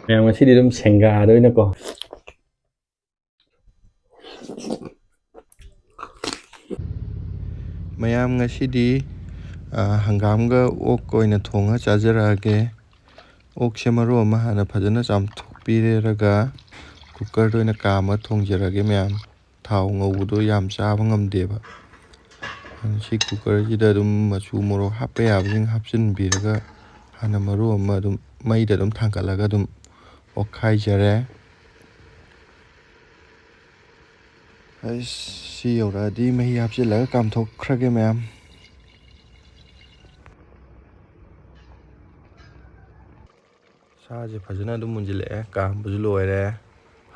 ꯃꯌꯥꯝ ꯉꯁꯤꯗꯤ ꯑꯗꯨꯝ ꯁꯦꯡꯒꯥꯗ ꯑꯣꯏꯅꯀꯣ ꯃꯌꯥꯝ ꯉꯁꯤꯗꯤ ꯍꯪꯒꯥꯝꯒ ꯑꯣꯛꯀ ꯑꯣꯏꯅ ꯊꯣꯡꯉ ꯆꯥꯖꯔꯛꯑꯒꯦ ꯑꯣꯛꯁꯦ ꯃꯔꯨ ꯑꯃ ꯍꯥꯟꯅ ꯐꯖꯅ ꯆꯥꯝꯊꯣꯛꯄꯤꯔꯒ ꯀꯨꯀꯔꯗ ꯑꯣꯏꯅ ꯀꯥꯝꯃ ꯊꯣꯡꯖꯔꯒꯦ ꯃꯌꯥꯝ ꯊꯥꯎ ꯉꯧꯕꯗꯣ ꯌꯥꯝ ꯆꯥꯕ ꯉꯝꯗꯦꯕ ꯁꯤ ꯀꯨꯀꯔꯁꯤꯗ ꯑꯗꯨꯝ ꯃꯆꯨ ꯃꯣꯔꯣꯛ ꯍꯥꯞꯄ ꯌꯥꯕꯁꯤꯡ ꯍꯥꯞꯆꯤꯟꯕꯤꯔꯒ ꯍꯥꯟꯅ ꯃꯔꯨ ꯑꯃ ꯑꯗꯨꯝ ꯃꯩꯗ ꯑꯗꯨꯝ ꯊꯥꯡꯒꯠꯂꯒ ꯑꯗꯨꯝ ꯑꯣꯠꯈꯥꯏꯖꯔꯦ ꯁꯤ ꯌꯧꯔꯛꯑꯗꯤ ꯃꯍꯤ ꯍꯥꯞꯆꯤꯜꯂꯒ ꯀꯥꯝꯊꯣꯛꯈ꯭ꯔꯒꯦ ꯃꯌꯥꯝ ꯁꯥꯁꯦ ꯐꯖꯅ ꯑꯗꯨꯝ ꯃꯨꯟꯖꯤꯜꯂꯛꯑꯦ ꯀꯥꯝꯕꯁꯨ ꯂꯣꯏꯔꯦ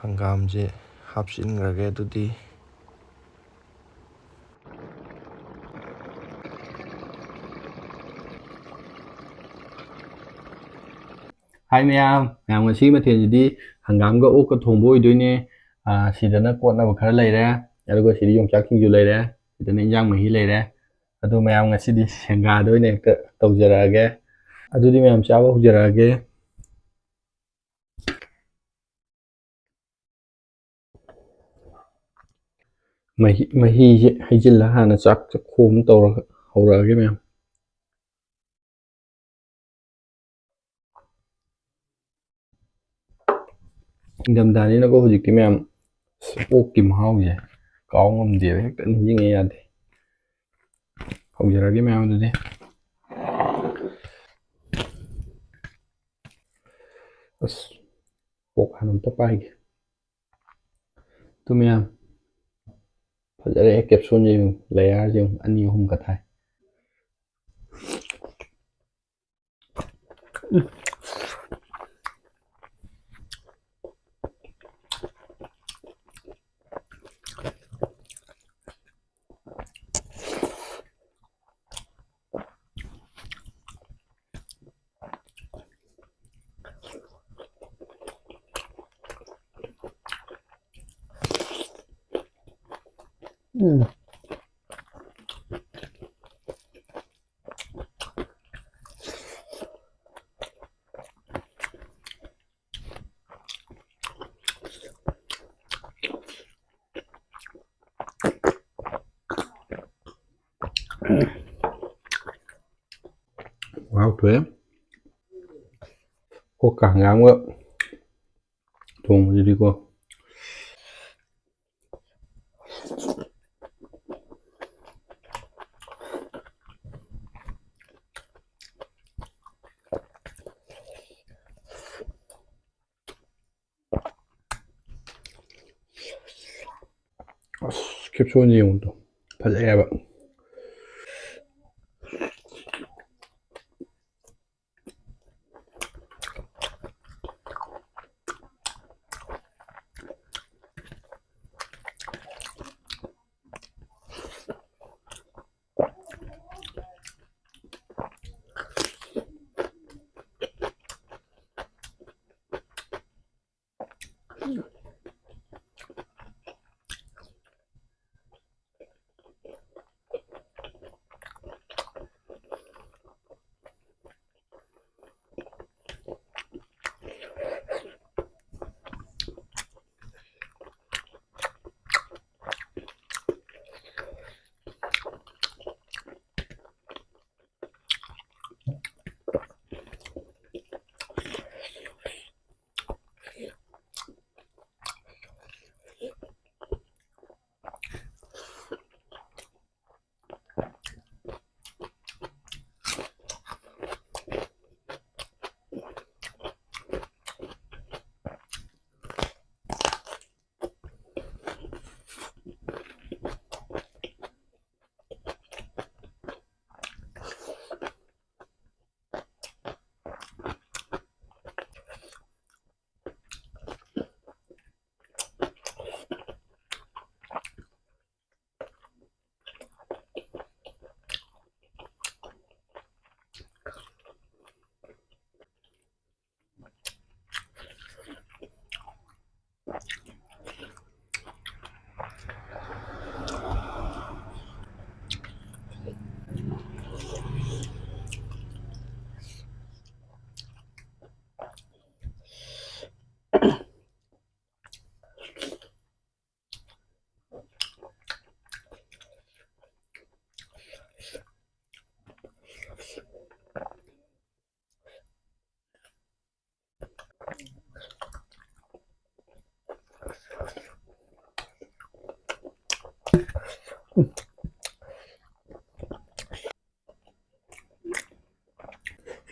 ꯍꯪꯒꯥꯝꯁꯦ ꯍꯥꯞꯆꯤꯟꯈ꯭ꯔꯒꯦ ꯑꯗꯨꯗꯤ ꯍꯥꯏ ꯃꯌꯥꯝ ꯉꯁꯤꯒꯤ ꯃꯊꯦꯜꯁꯤꯗꯤ ꯍꯪꯒꯥꯝꯒ ꯑꯣꯛꯀ ꯊꯣꯡꯕ ꯑꯣꯏꯗꯣꯏꯅꯦ ꯁꯤꯗꯅ ꯀꯣꯠꯅꯕ ꯈꯔ ꯂꯩꯔꯦ ꯑꯗꯨꯒ ꯁꯤꯗ ꯌꯣꯡꯆꯥꯛ ꯁꯤꯡꯖꯨ ꯂꯩꯔꯦ ꯁꯤꯗꯅ ꯏꯟꯖꯥꯡ ꯃꯍꯤ ꯂꯩꯔꯦ ꯑꯗꯨ ꯃꯌꯥꯝ ꯉꯁꯤꯗꯤ ꯁꯦꯡꯒꯥꯗ ꯑꯣꯏꯅ ꯍꯦꯛꯇ ꯇꯧꯖꯔꯛꯑꯒꯦ ꯑꯗꯨꯗꯤ ꯃꯌꯥꯝ ꯆꯥꯕ ꯍꯧꯖꯔꯛꯑꯒꯦ ꯃꯍꯤꯁꯦ ꯍꯩꯖꯤꯜꯂ ꯍꯥꯟꯅ ꯆꯥꯛ ꯆꯥꯛꯈꯣꯝ ꯇꯧꯔꯒ ꯍꯧꯔꯛꯑꯒꯦ ꯃꯌꯥꯝ ꯏꯪꯊꯝꯊꯥꯅꯤꯅꯀꯣ ꯍꯧꯖꯤꯛꯇꯤ ꯃꯌꯥꯝ ꯑꯣꯛꯀꯤ ꯃꯍꯥꯎꯁꯦ ꯀꯥꯎ ꯉꯝꯗꯦꯕ ꯍꯦꯛꯇ ꯅꯤꯡꯁꯤꯡꯉꯦ ꯌꯥꯗꯦ ꯍꯧꯖꯔꯒꯦ ꯃꯌꯥꯝ ꯑꯗꯨꯗꯤ ꯑꯁ ꯑꯣꯛ ꯍꯥꯟꯅ ꯑꯝꯇ ꯄꯥꯏꯒꯦ ꯑꯗꯨ ꯃꯌꯥꯝ ꯐꯖꯔꯦ ꯀꯦꯞꯁꯨꯜꯁꯦ ꯂꯦꯌꯥꯔꯁꯦ ꯑꯅꯤ ꯑꯍꯨꯝꯒ ꯊꯥꯏ ꯍꯥꯎꯊꯣꯛꯑꯦ ꯑꯣꯛꯀ ꯍꯪꯒꯥꯝꯒ ꯊꯣꯡꯕꯁꯤꯗꯤꯀꯣ ꯑꯁ capsule ꯌꯦꯡꯉꯨꯗꯣ ꯐꯖꯩꯑꯕ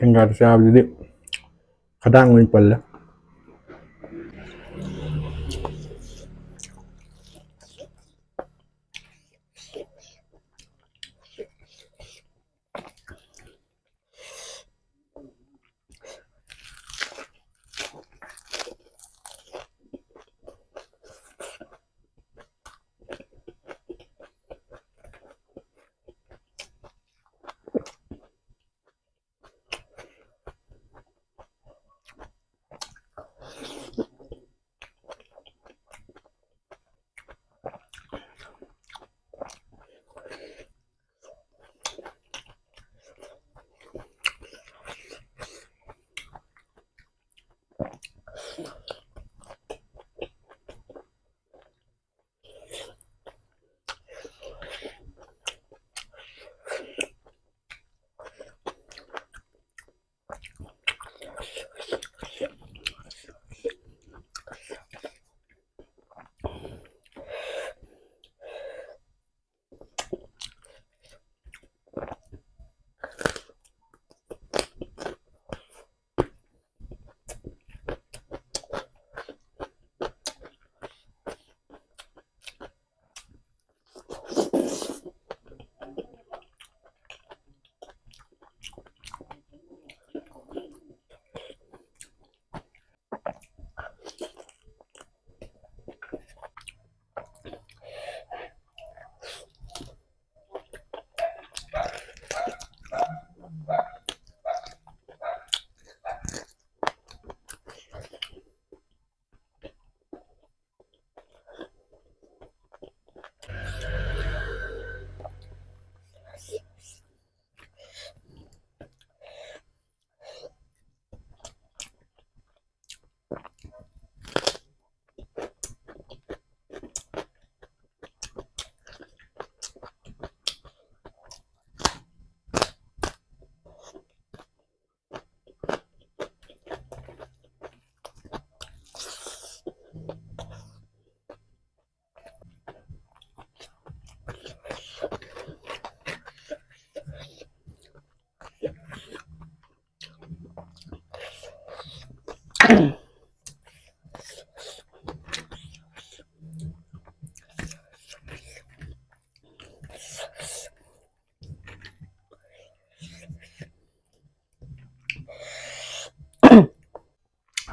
생각 사람들이 가당을 벌려.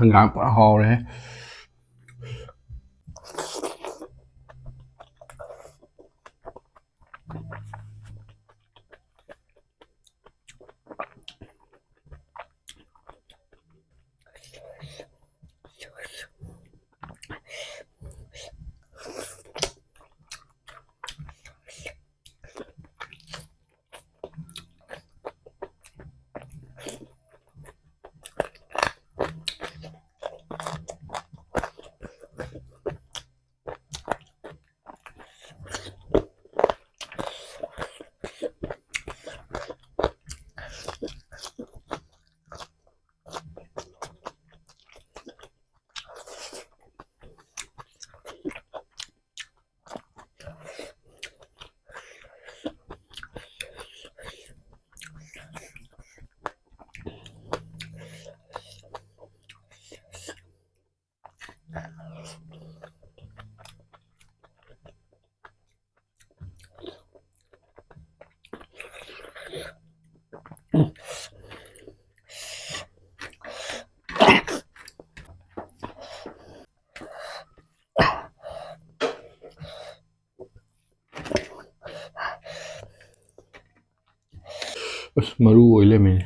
Ngạc quả hồ đấy. मरू ओइले में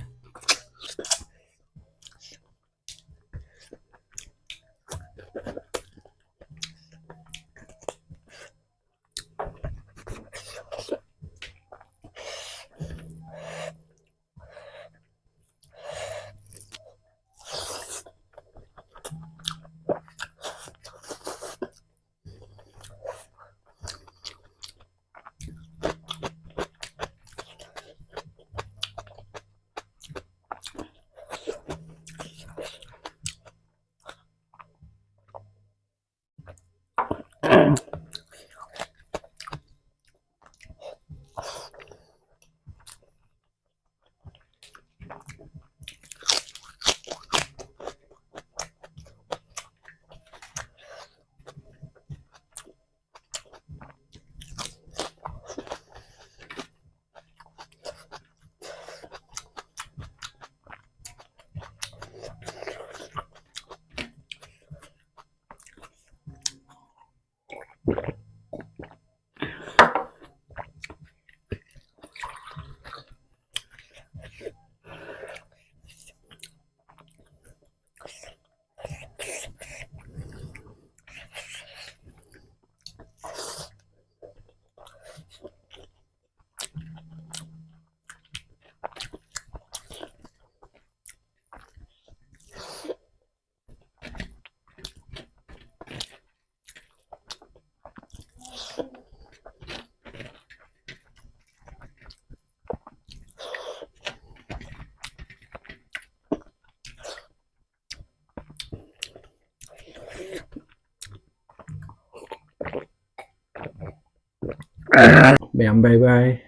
Bye bye.